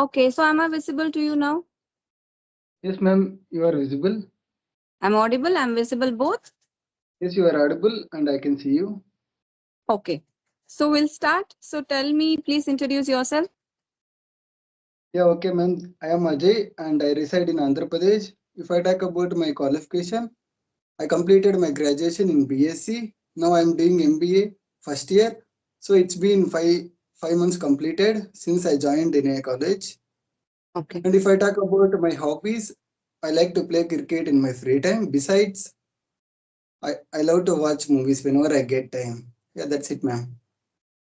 Okay, so am I visible to you now? Yes, ma'am, you are visible. I'm audible, I'm visible both? Yes, you are audible and I can see you. Okay. So we'll start. So tell me, please introduce yourself. Yeah, okay, ma'am. I am Ajay and I reside in Andhra Pradesh. If I talk about my qualification, I completed my graduation in BSc. Now I am doing MBA first year. So it's been five months completed since I joined in a college. Okay. And if I talk about my hobbies, I like to play cricket in my free time. Besides, I love to watch movies whenever I get time. Yeah, that's it, ma'am.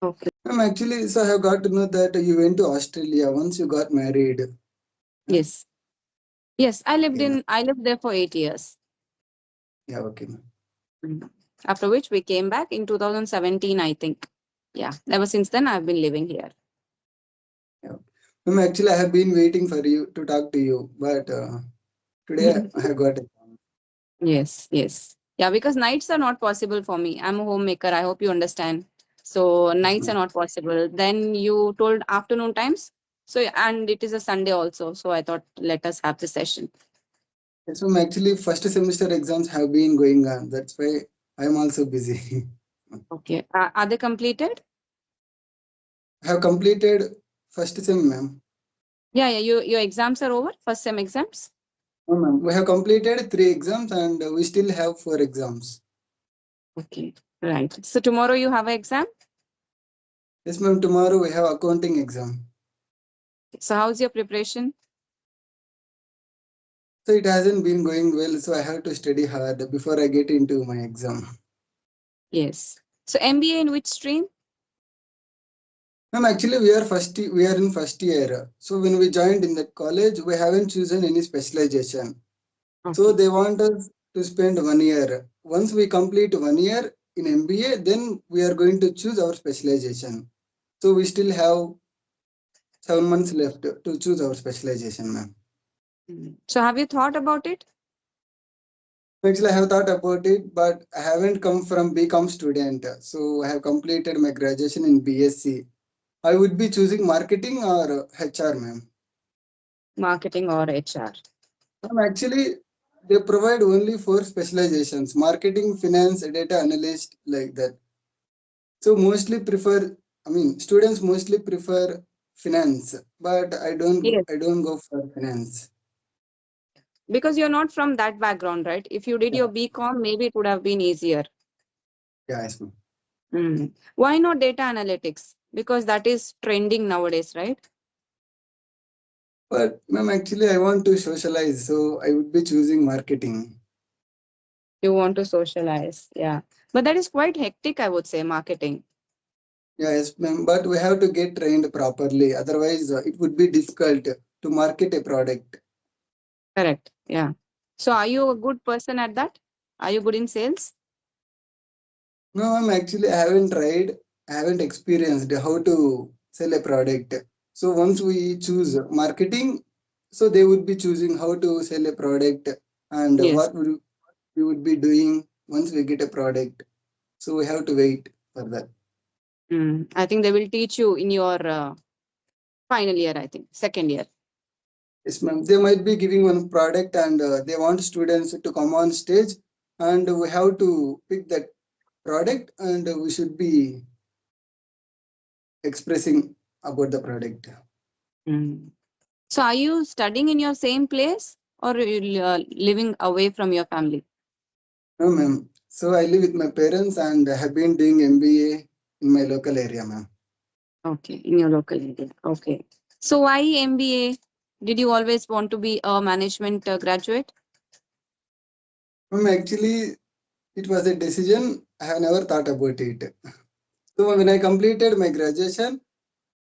Okay. Ma'am, actually, so I have got to know that you went to Australia once you got married. Yeah, Yes. Yes, okay, ma'am. I lived there for 8 years. Yeah, okay, ma'am. Mhm. After which we came back in 2017, I think. Yeah. Ever since then, I've been living here. Yeah. Ma'am, actually, I have been waiting for you to talk to you, but today I have got it. Yes, yes. Yeah, because nights are not possible for me. I'm a homemaker. I hope you understand. So Yes, nights are ma'am. not possible. Then you told afternoon times. So and it is a Sunday also. So I thought let us have the session. Yes, ma'am. Actually, first semester exams have been going on. That's why I am also busy. Okay. Are they completed? I have completed first sem, ma'am. Yeah, yeah. Your exams are over. First sem exams. No, ma'am. We have completed three exams and we still have four exams. Okay. Right. So tomorrow you have an exam. Yes, ma'am. Tomorrow we have accounting exam. So how's your preparation? So it hasn't been going well, so I have to study hard before I get into my exam. Yes. So MBA in which stream? Ma'am, actually we are in first year. So when we joined in that college, we haven't chosen any specialization. So Okay. they want us to spend 1 year. Once we complete 1 year in MBA, then we are going to choose our specialization. So we still have 7 months left to choose our specialization, ma'am. Mm. So have you thought about it? Actually, I have thought about it, but I haven't come from BCom student. So I have completed my graduation in BSc. I would be choosing marketing or HR, ma'am. Marketing or HR? Actually, they provide only four specializations: marketing, finance, data analyst, like that. So mostly prefer, I mean, students mostly prefer finance, but Yes. I don't go for finance. Because you're not from that background, right? If you did Yeah, your BCom, maybe it would have been easier. yeah, yes, ma'am. Mm. Why not data analytics? Because that is trending nowadays, right? But ma'am, actually, I want to socialize, so I would be choosing marketing. You want to socialize. Yeah. But that is quite hectic, I would say, marketing. Yeah, yes, ma'am. But we have to get trained properly. Otherwise, it would be difficult to market a product. Correct. Yeah. So are you a good person at that? Are you good in sales? No, ma'am. Actually, I haven't tried. I haven't experienced how to sell a product. So once we choose marketing, so they would be choosing how to sell a product and Yes. what we would be doing once we get a product. So we have to wait for that. Mm. I think they will teach you in your final year, I think, second year. Yes, ma'am. They might be giving one product and they want students to come on stage and we have to pick that product and we should be expressing about the product. Mm. So are you studying in your same place or you living away from your family? No, ma'am. So I live with my parents and I have been doing MBA in my local area, ma'am. Okay, in your local area. Okay. So why MBA? Did you always want to be a management graduate? Ma'am, actually, it was a decision. I have never thought about it. So when I completed my graduation,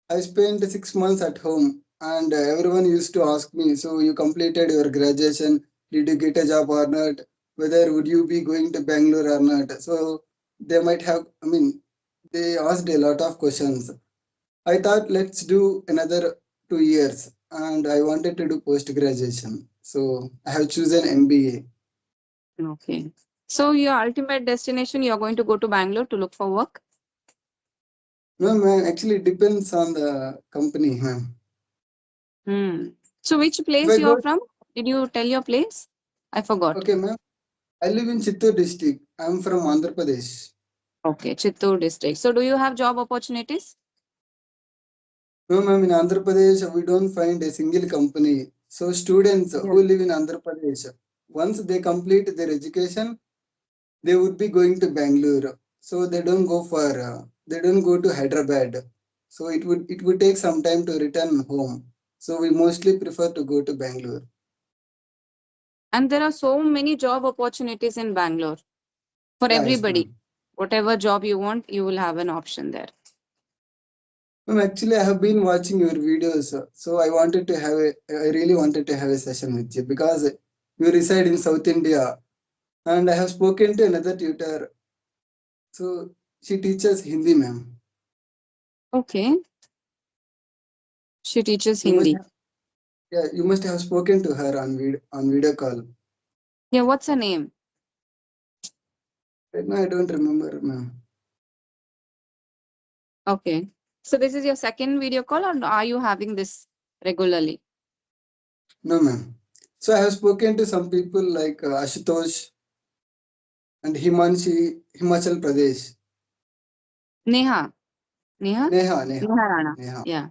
I spent 6 months at home, and everyone used to ask me, "So you completed your graduation? Did you get a job or not? Whether would you be going to Bangalore or not?" So they might have. I mean, they asked a lot of questions. I thought let's do another 2 years, and I wanted to do post graduation. So I have chosen MBA. Okay. So your ultimate destination, you're going to go to Bangalore to look for work? No, man, actually it depends on the company, ma'am. Hmm. So which If place I you are go, from? Did you tell your place? I forgot. okay, ma'am. I live in Chittoor district. I'm from Andhra Pradesh. Okay, Chittoor district. So do you have job opportunities? No, ma'am, in Andhra Pradesh, we don't find a single company. So students Yeah. who live in Andhra Pradesh, once they complete their education, they would be going to Bangalore. So they don't go to Hyderabad. So it would take some time to return home. So we mostly prefer to go to Bangalore. And there are so many job opportunities in Bangalore for Yeah, yes, everybody. ma'am. Whatever job you want, you will have an option there. Ma'am, actually, I have been watching your videos, so I really wanted to have a session with you because you reside in South India, and I have spoken to another tutor. So she teaches Hindi, ma'am. Okay. She teaches You must Hindi. have, yeah, you must have spoken to her on video call. Yeah, what's her name? Right now, I don't remember, ma'am. Okay. So this is your second video call, or are you having this regularly? No, ma'am. So I have spoken to some people like Ashutosh and Himanshi, Himachal Pradesh. Neha. Neha? Neha, Neha, Neha Rana. Neha, Yeah.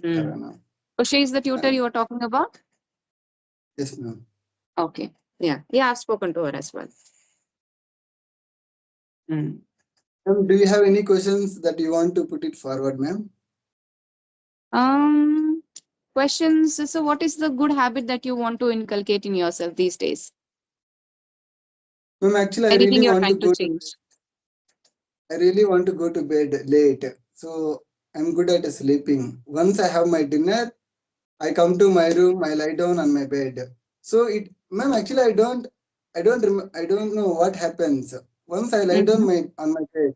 Mm. Arana. So she is the tutor And you were talking about? yes, ma'am. Okay. Yeah. Yeah, I've spoken to her as well. Mm. Do you have any questions that you want to put it forward, ma'am? Um, Questions. So what is the good habit that you want to inculcate in yourself these days? Ma'am, actually, Anything you're trying to change? I really want to go to bed late. So I'm good at sleeping. Once I have my dinner, I come to my room, I lie down on my bed. So ma'am, actually, I don't know what happens. Once I lie down Mhm. on my bed,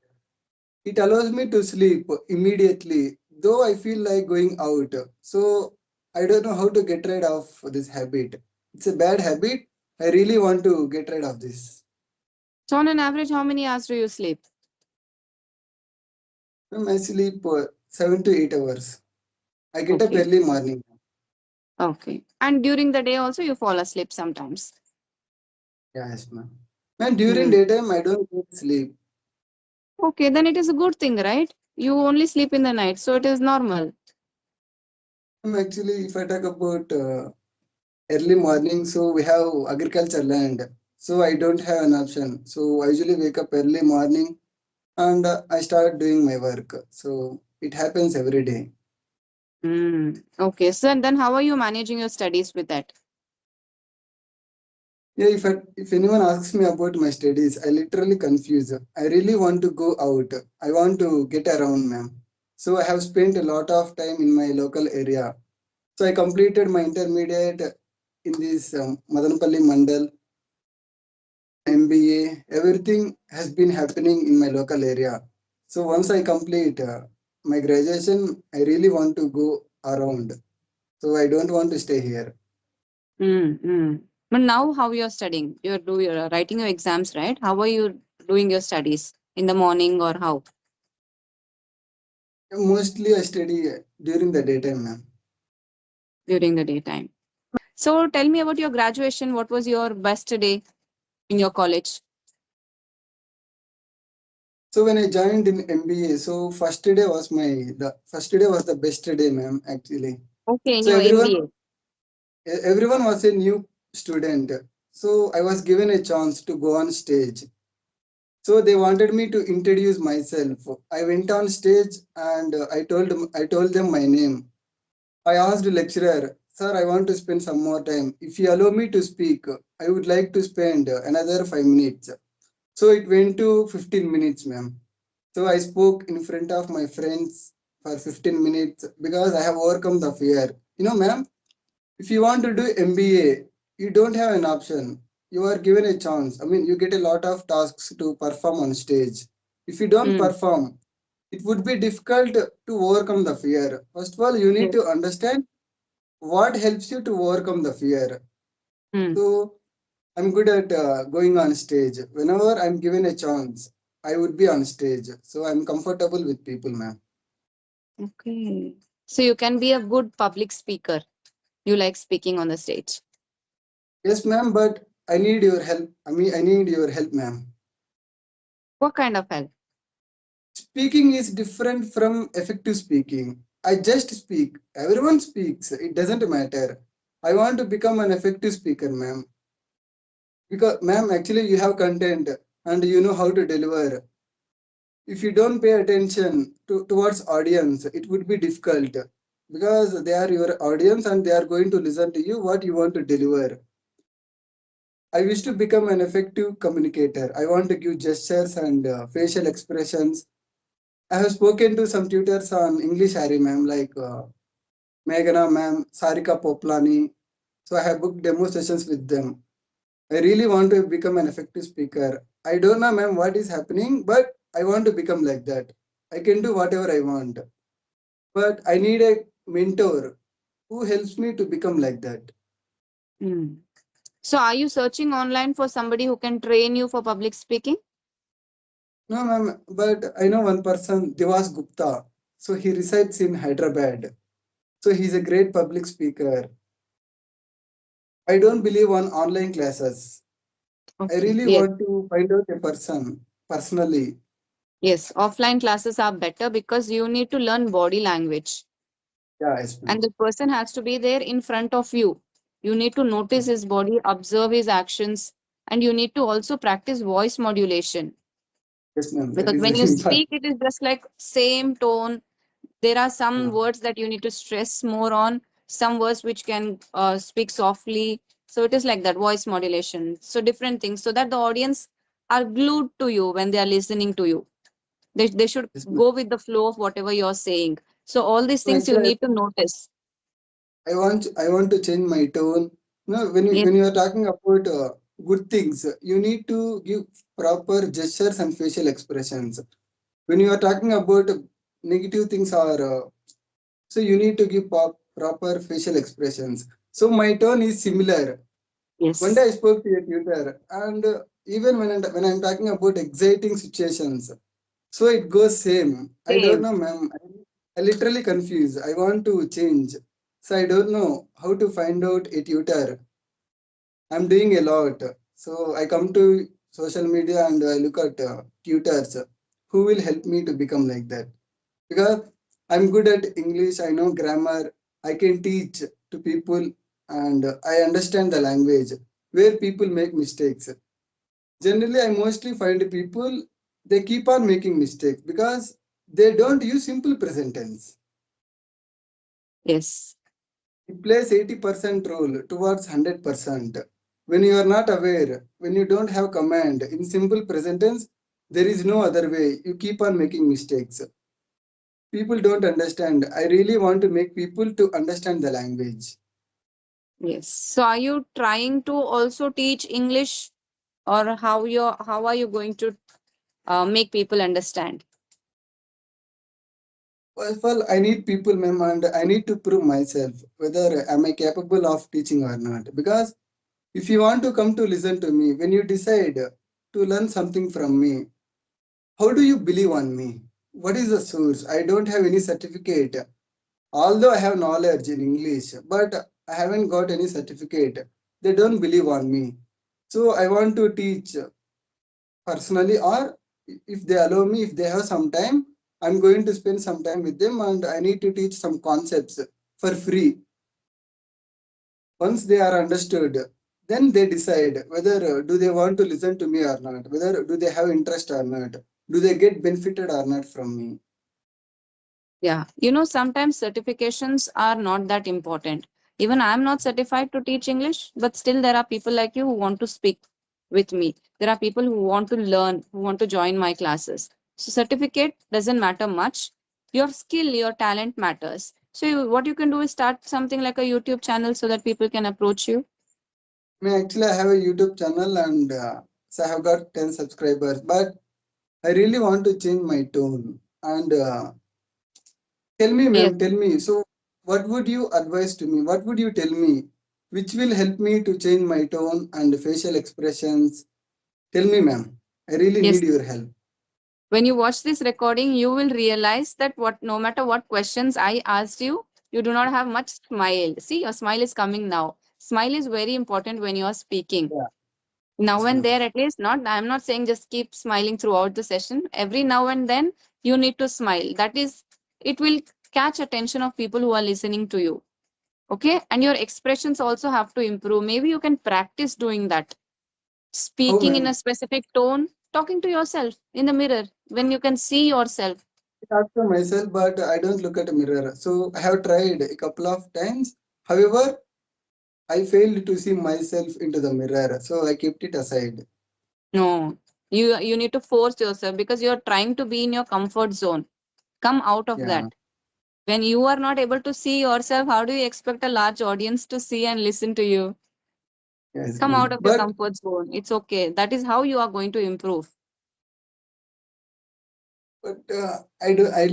it allows me to sleep immediately, though I feel like going out. So I don't know how to get rid of this habit. It's a bad habit. I really want to get rid of this. So on an average, how many hours do you sleep? Ma'am, I sleep 7 to 8 hours. I get up Okay. early morning. Okay. And during the day also you fall asleep sometimes. Yes, ma'am. And during Hmm. daytime, I don't get sleep. Okay, then it is a good thing, right? You only sleep in the night, so it is normal. Actually, if I talk about early morning, so we have agriculture land. So I don't have an option. So I usually wake up early morning and I start doing my work. So it happens every day. Hmm. Okay, so then how are you managing your studies with that? Yeah, if anyone asks me about my studies, I literally confuse. I really want to go out. I want to get around, ma'am. So I have spent a lot of time in my local area. So I completed my intermediate in this Madanapalli Mandal, MBA. Everything has been happening in my local area. So once I complete my graduation, I really want to go around. So I don't want to stay here. Hmm. Hmm. But now how you're studying? You're writing your exams, right? How are you doing your studies? In the morning or how? Mostly I study during the daytime, ma'am. During the daytime. So tell me about your graduation. What was your best day in your college? So when I joined in MBA, so the first day was the best day, ma'am. Actually, Okay, in so your MBA. everyone was a new student. So I was given a chance to go on stage. So they wanted me to introduce myself. I went on stage and I told them my name. I asked the lecturer, "Sir, I want to spend some more time. If you allow me to speak, I would like to spend another 5 minutes." So it went to 15 minutes, ma'am. So I spoke in front of my friends for 15 minutes because I have overcome the fear. Ma'am, if you want to do MBA, you don't have an option. You are given a chance. I mean, you get a lot of tasks to perform on stage. If you don't Hmm. perform, it would be difficult to overcome the fear. First of all, you need to Yes. understand what helps you to overcome the fear. Hmm. So I'm good at going on stage. Whenever I'm given a chance, I would be on stage. So I'm comfortable with people, ma'am. Okay. So you can be a good public speaker. you like speaking on the stage? Yes, ma'am, but I need your help. I need your help, ma'am. What kind of help? Speaking is different from effective speaking. I just speak. Everyone speaks. It doesn't matter. I want to become an effective speaker, ma'am. Because, ma'am, actually, you have content and you know how to deliver. If you don't pay attention towards audience, it would be difficult because they are your audience and they are going to listen to you what you want to deliver. I wish to become an effective communicator. I want to give gestures and facial expressions. I have spoken to some tutors on English, Harry ma'am, like Meghana ma'am, Sarika Poplani. So I have booked demo sessions with them. I really want to become an effective speaker. I don't know, ma'am, what is happening, but I want to become like that. I can do whatever I want, but I need a mentor who helps me to become like that. Hmm. So are you searching online for somebody who can train you for public speaking? No, ma'am, but I know one person, Divas Gupta. So he resides in Hyderabad. So he's a great public speaker. I don't believe on online classes. I Okay. really Yes. want to find out a person personally. Yes. Offline classes are better because you need to learn body language. Yeah, yes, And ma'am. the person has to be there in front of you. You need to notice his body, observe his actions, and you need to also practice voice modulation. Yes, ma'am. That Because is when you very speak, important. it is just like same tone. There are some Yeah. words that you need to stress more on, some words which can speak softly. So it is like that voice modulation. So different things, so that the audience are glued to you when they are listening to you. They should Yes, ma'am. go with the flow of whatever you're saying. So all these So things you actually, need to notice. I want to change my tone. Yes, When you are talking about good things, you need to give proper gestures and facial expressions. When you are talking about negative things or so you need to give proper facial expressions. So my tone is similar. One day yes, I spoke to a tutor, and even when I'm talking about exciting situations, so it goes same. I don't same. know, ma'am. I literally confused. I want to change, so I don't know how to find out a tutor. I'm doing a lot, so I come to social media and I look at tutors who will help me to become like that because I'm good at English, I know grammar, I can teach to people, and I understand the language where people make mistakes. Generally, I mostly find people they keep on making mistakes because they don't use simple present tense. Yes, It plays 80% role towards 100%. When you are not aware, when you don't have command in simple present tense, there is no other way. You keep on making mistakes. People don't understand. I really want to make people to understand the language. yes. So are you trying to also teach English, or how are you going to make people understand? First of all, I need people, ma'am, and I need to prove myself whether am I capable of teaching or not. Because if you want to come to listen to me, when you decide to learn something from me, how do you believe on me? What is the source? I don't have any certificate. Although I have knowledge in English, but I haven't got any certificate. They don't believe on me. So I want to teach personally, or if they allow me, if they have some time, I'm going to spend some time with them and I need to teach some concepts for free. Once they are understood, then they decide whether do they want to listen to me or not, whether do they have interest or not, do they get benefited or not from me. Yeah, sometimes certifications are not that important. Even I'm not certified to teach English, but still there are people like you who want to speak with me. There are people who want to learn, who want to join my classes. So certificate doesn't matter much. Your skill, your talent matters. So what you can do is start something like a YouTube channel so that people can approach you. Actually, I have a YouTube channel and so I have got 10 subscribers, but I really want to change my tone. And tell me, Yes, ma'am, tell me. So, what would you advise to me? What would you tell me? Which will help me to change my tone and facial expressions? Tell me, ma'am. I really yes. need your help. When you watch this recording, you will realize that what no matter what questions I asked you, You do not have much smile. See, your smile is coming now. Smile is very important when you are speaking. Yeah. Now Yes, and ma'am. there, at least, not, I'm not saying just keep smiling throughout the session. Every now and then, you need to smile. That is, it will catch attention of people who are listening to you. Okay. And your expressions also have to improve. Maybe you can practice doing that, Oh, speaking in a ma'am. specific tone, talking to yourself in the mirror when you can see yourself. I talk to myself, but I don't look at a mirror. So I have tried a couple of times. However, I failed to see myself into the mirror, so I kept it aside. No, you need to force yourself because you're trying to be in your comfort zone. Come out of Yeah. that. When you are not able to see yourself, how do you expect a large audience to see and listen to you? Yes, Come out ma'am. of your comfort zone. It's okay. That is how you are going to improve. I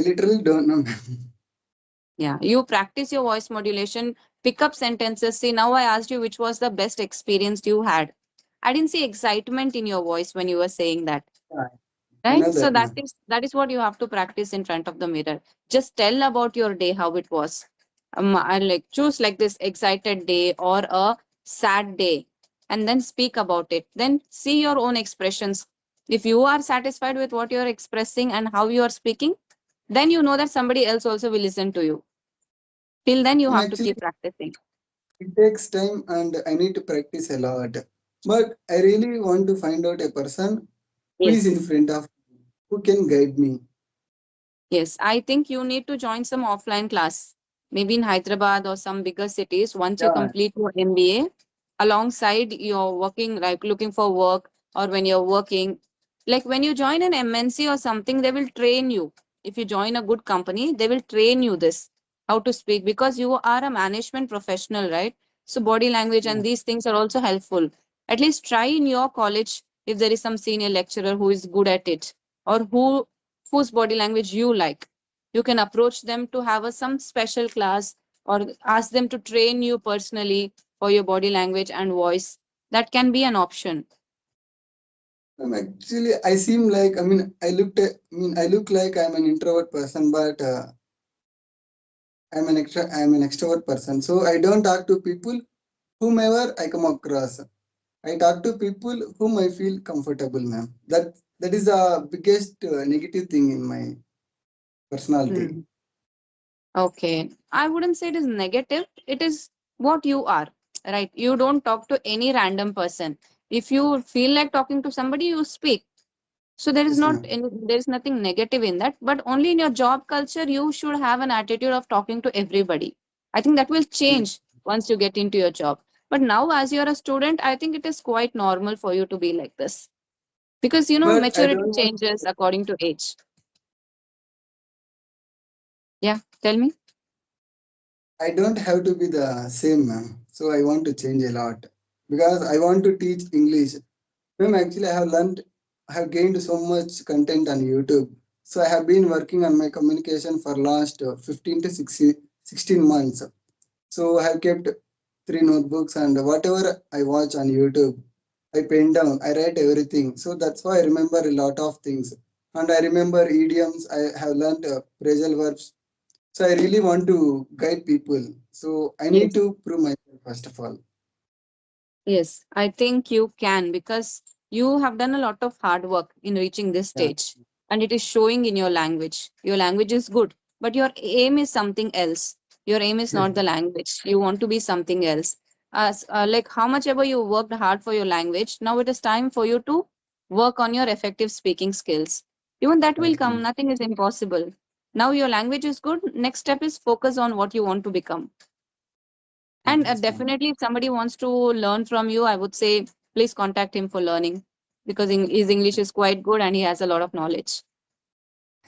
literally don't know, ma'am. Yeah. You practice your voice modulation, pick up sentences. See, now I asked you which was the best experience you had. I didn't see excitement in your voice when you were saying that. Yeah, I Right? know So that, that ma'am. is what you have to practice in front of the mirror. Just tell about your day, how it was. I like choose like this excited day or a sad day, and then speak about it. Then see your own expressions. If you are satisfied with what you are expressing and how you are speaking, then you know that somebody else also will listen to you. Till then, you have to Actually, keep practicing. it takes time and I need to practice a lot. But I really want to find out a person who is Yes. in front of me, who can guide me. Yes, I think you need to join some offline class, maybe in Hyderabad or some bigger cities once you Yeah, complete your MBA. Alongside you're working, like looking for work, or when you're working, like when you join an MNC or something, they will train you. If you join a good company, they will train you this how to speak because you are a management professional, right? So body language yeah. and these things are also helpful. At least try in your college if there is some senior lecturer who is good at it or whose body language you like. You can approach them to have some special class or ask them to train you personally for your body language and voice. That can be an option. Actually, I seem like, I look like I'm an introvert person, but I'm an extrovert person. So I don't talk to people whomever I come across. I talk to people whom I feel comfortable, ma'am. That is the biggest negative thing in my personality. Hmm. Okay. I wouldn't say it is negative. It is what you are, right? You don't talk to any random person. If you feel like talking to somebody, you speak. So there is Yes, not ma'am. any, there is nothing negative in that. But only in your job culture, you should have an attitude of talking to everybody. I think that will Yes. change once you get into your job. But now, as you're a student, I think it is quite normal for you to be like this because But I maturity don't want. changes according to age. Yeah, tell me. I don't have to be the same, ma'am. So I want to change a lot because I want to teach English. Ma'am, actually, I have gained so much content on YouTube. So I have been working on my communication for last 15 to 16 months. So I have kept three notebooks and whatever I watch on YouTube, I pen down, I write everything. So that's why I remember a lot of things. And I remember idioms, I have learned phrasal verbs. So I really want to guide people. So I need Yes. to prove myself first of all. Yes, I think you can because you have done a lot of hard work in reaching this Yeah. stage and it is showing in your language. Your language is good, but your aim is something else. Your aim is Yes. not the language. You want to be something else. As like how much ever you worked hard for your language, now it is time for you to work on your effective speaking skills. Even that will Yes, come. ma'am. Nothing is impossible. Now your language is good. Next step is focus on what you want to become. And Yes, ma'am. definitely, if somebody wants to learn from you, I would say please contact him for learning because his English is quite good and he has a lot of knowledge.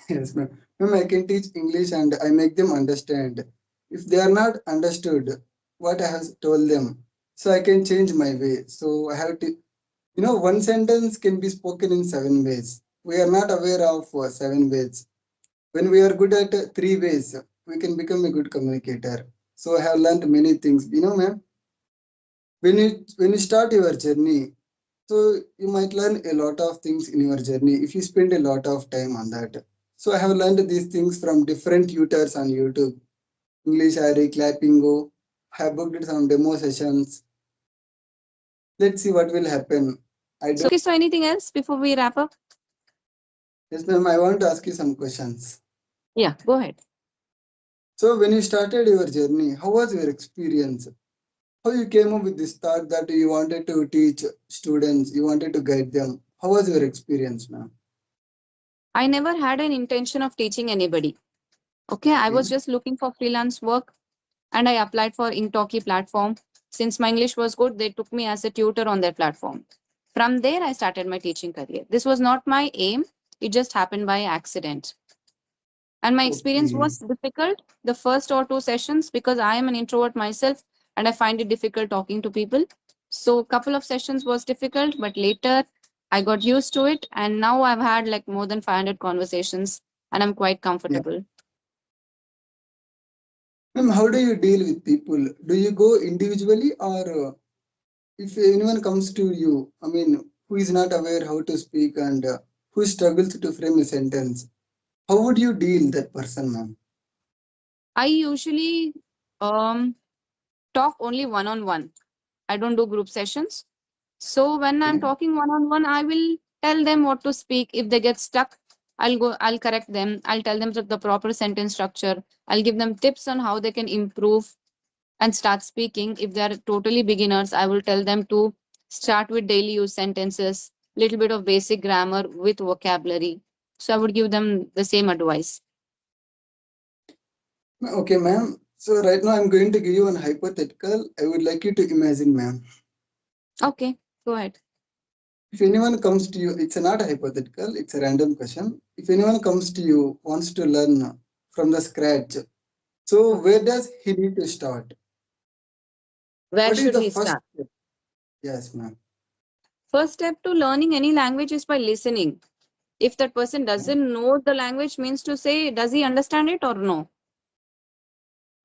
Yes, ma'am. Ma'am, I can teach English and I make them understand. If they are not understood what I have told them, so I can change my way. So I have to, one sentence can be spoken in seven ways. We are not aware of seven ways. When we are good at three ways, we can become a good communicator. So I have learned many things. Ma'am, when you start your journey, so you might learn a lot of things in your journey if you spend a lot of time on that. So I have learned these things from different tutors on YouTube. English Ari, Clappingo. I have booked some demo sessions. Let's see what will happen. I don't. So anything else before we wrap up? Yes, ma'am. I want to ask you some questions. Yeah, go ahead. So, when you started your journey, how was your experience? How you came up with this thought that you wanted to teach students, you wanted to guide them? How was your experience, ma'am? I never had an intention of teaching anybody. Okay, I was Okay. just looking for freelance work and I applied for Inktalki platform. Since my English was good, they took me as a tutor on their platform. From there, I started my teaching career. This was not my aim, it just happened by accident. And my experience Okay. was difficult the first or two sessions because I am an introvert myself and I find it difficult talking to people. So a couple of sessions was difficult, but later I got used to it and now I've had like more than 500 conversations and I'm quite Yeah. comfortable. Ma'am, how do you deal with people? Do you go individually or if anyone comes to you, I mean, who is not aware how to speak and who struggles to frame a sentence, how would you deal that person, ma'am? I usually um, talk only one on one. I don't do group sessions. So when I'm Okay. talking one on one, I will tell them what to speak. If they get stuck, I'll correct them. I'll tell them the proper sentence structure. I'll give them tips on how they can improve and start speaking. If they are totally beginners, I will tell them to start with daily use sentences, little bit of basic grammar with vocabulary. So I would give them the same advice. Okay, ma'am. So right now I'm going to give you an hypothetical. I would like you to imagine, ma'am. Okay, go ahead. If anyone comes to you, it's not a hypothetical, it's a random question. If anyone comes to you, wants to learn from the scratch, so where does he need to start? Where What is should the he first start? step? Yes, ma'am. First step to learning any language is by listening. If that person doesn't know the language, means to say, does he understand it or no?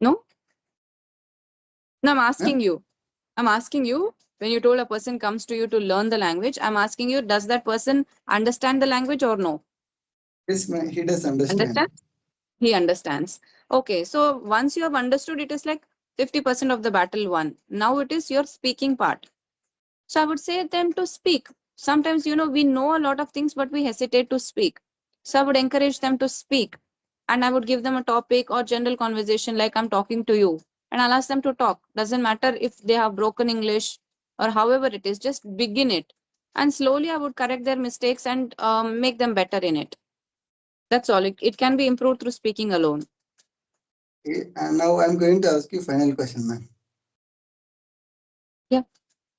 No? No, I'm Ma'am? asking you. I'm asking you, when you told a person comes to you to learn the language, I'm asking you, does that person understand the language or no? Yes, ma'am. He does understand. Understand? He understands. Okay, so once you have understood, it is like 50% of the battle won. Now it is your speaking part. So I would say them to speak. Sometimes, we know a lot of things, but we hesitate to speak. So I would encourage them to speak. And I would give them a topic or general conversation like I'm talking to you. And I'll ask them to talk. Doesn't matter if they have broken English or however it is, just begin it. And slowly I would correct their mistakes and make them better in it. That's all. It can be improved through speaking alone. Okay. And now I'm going to ask you final question, ma'am. Yeah.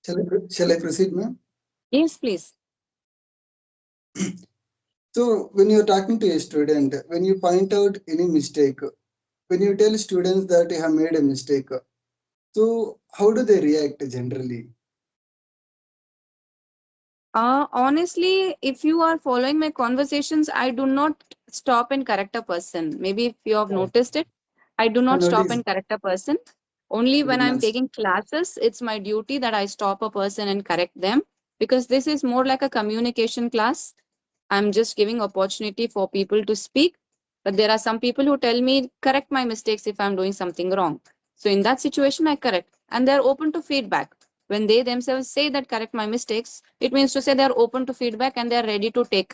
Shall I proceed, ma'am? Yes, please. So when you're talking to a student, when you point out any mistake, when you tell students that you have made a mistake, so how do they react generally? Honestly, if you are following my conversations, I do not stop and correct a person. Maybe if you have Yeah. noticed it, I do I not stop notice and correct a person. Only when very I'm nice. taking classes, it's my duty that I stop a person and correct them because this is more like a communication class. I'm just giving opportunity for people to speak. But there are some people who tell me, correct my mistakes if I'm doing something wrong. So in that situation, I correct. And they're open to feedback. When they themselves say that correct my mistakes, it means to say they're open to feedback and they're ready to take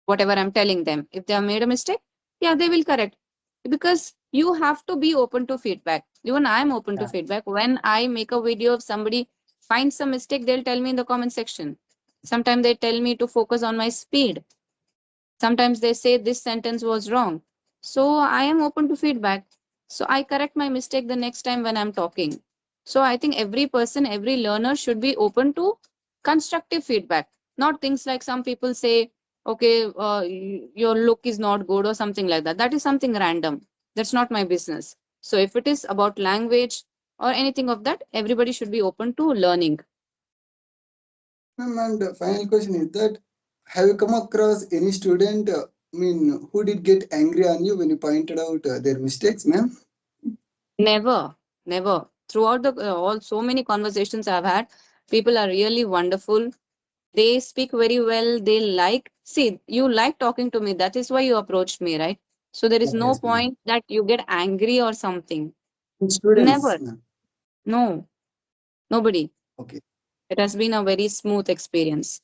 whatever I'm telling them. If they have made a mistake, yeah, they will correct. Because you have to be open to feedback. Even I'm open to Yeah. feedback. When I make a video of somebody finds some mistake, they'll tell me in the comment section. Sometimes they tell me to focus on my speed. Sometimes they say this sentence was wrong. So I am open to feedback. So I correct my mistake the next time when I'm talking. So I think every person, every learner should be open to constructive feedback, not things like some people say, okay, your look is not good or something like that. That is something random. That's not my business. So if it is about language or anything of that, everybody should be open to learning. Ma'am, and the final question is that have you come across any student, who did get angry on you when you pointed out their mistakes, ma'am? Never, never. Throughout the all so many conversations I've had, people are really wonderful. They speak very well. They like, see, you like talking to me. That is why you approached me, right? So there is Yeah, no yes, ma'am. point that you get angry or something. Students, Never. ma'am. No, nobody. Okay. It has been a very smooth experience.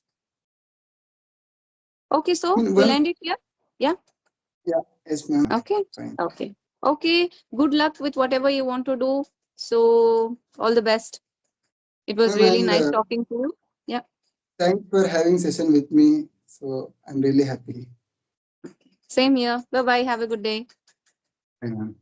Okay, I so mean, we'll one, end it here. Yeah. yeah, yes, ma'am. Okay. Fine. Okay. Okay. Good luck with whatever you want to do. So all the best. It was Ma'am, really and nice talking to you. Yeah. thanks for having session with me. So I'm really happy. Same here. Bye bye. Have a good day. Bye, ma'am.